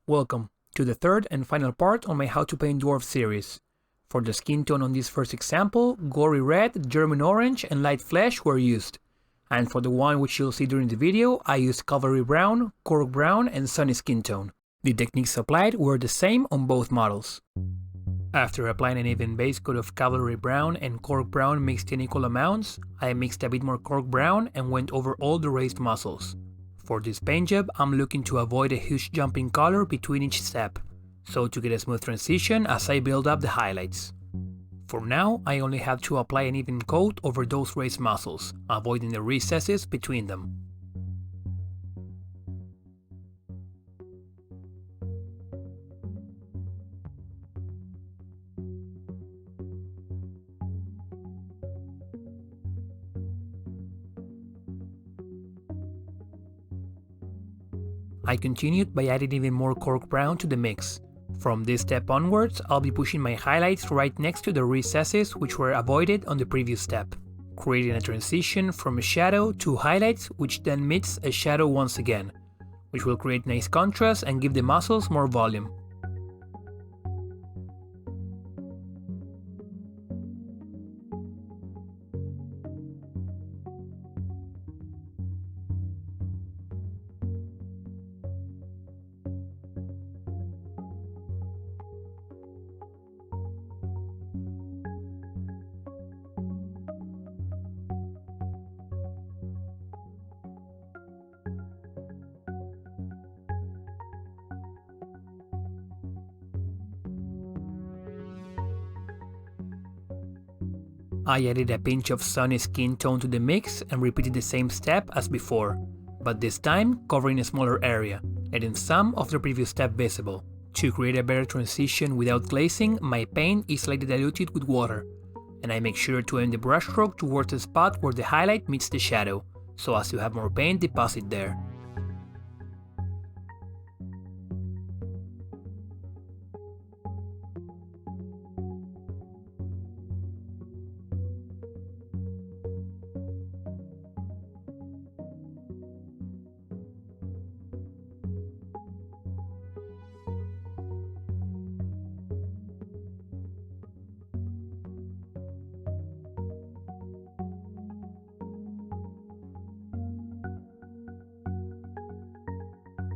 Welcome to the third and final part on my How to Paint Dwarf series. For the skin tone on this first example, gory red, German orange and light flesh were used. And for the one which you'll see during the video, I used cavalry brown, cork brown and sunny skin tone. The techniques applied were the same on both models. After applying an even base coat of cavalry brown and cork brown mixed in equal amounts, I mixed a bit more cork brown and went over all the raised muscles. For this paint job, I'm looking to avoid a huge jump in color between each step, so to get a smooth transition as I build up the highlights. For now, I only have to apply an even coat over those raised muscles, avoiding the recesses between them. I continued by adding even more cork brown to the mix. From this step onwards, I'll be pushing my highlights right next to the recesses which were avoided on the previous step, creating a transition from a shadow to highlights which then meets a shadow once again, which will create nice contrast and give the muscles more volume. I added a pinch of sunny skin tone to the mix and repeated the same step as before, but this time covering a smaller area, letting some of the previous step visible. To create a better transition without glazing, my paint is slightly diluted with water, and I make sure to aim the brushstroke towards the spot where the highlight meets the shadow, so as to have more paint deposit there.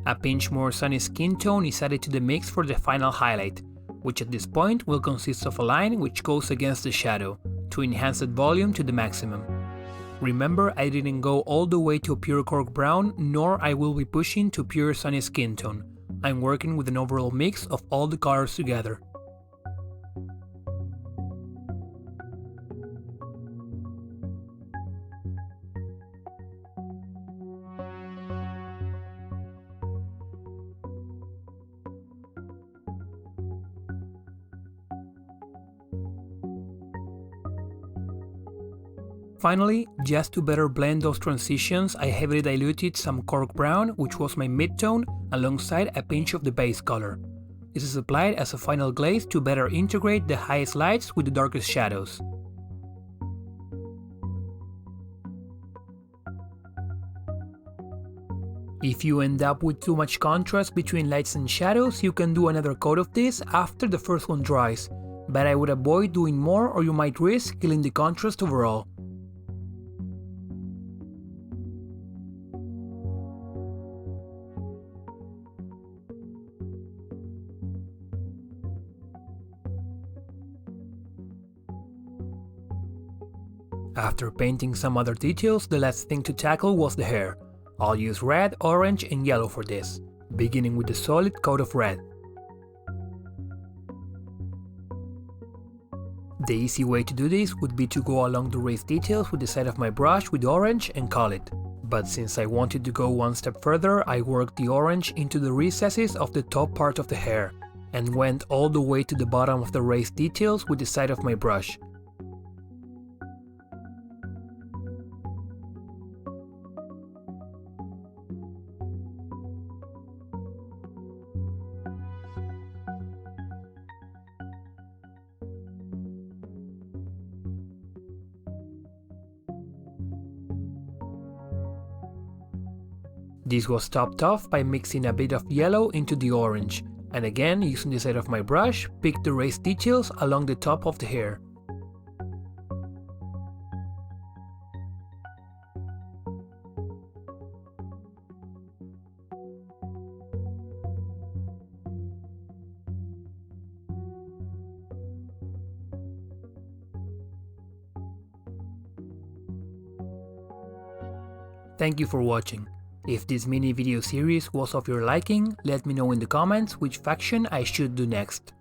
A pinch more sunny skin tone is added to the mix for the final highlight, which at this point will consist of a line which goes against the shadow, to enhance that volume to the maximum. Remember, I didn't go all the way to pure cork brown, nor I will be pushing to pure sunny skin tone. I'm working with an overall mix of all the colors together. Finally, just to better blend those transitions, I heavily diluted some cork brown, which was my mid-tone, alongside a pinch of the base color. This is applied as a final glaze to better integrate the highest lights with the darkest shadows. If you end up with too much contrast between lights and shadows, you can do another coat of this after the first one dries, but I would avoid doing more or you might risk killing the contrast overall. After painting some other details, the last thing to tackle was the hair. I'll use red, orange and yellow for this, beginning with the solid coat of red. The easy way to do this would be to go along the raised details with the side of my brush with orange and call it. But since I wanted to go one step further, I worked the orange into the recesses of the top part of the hair, and went all the way to the bottom of the raised details with the side of my brush. This was topped off by mixing a bit of yellow into the orange, and again using the side of my brush, pick the raised details along the top of the hair. Thank you for watching. If this mini video series was of your liking, let me know in the comments which faction I should do next.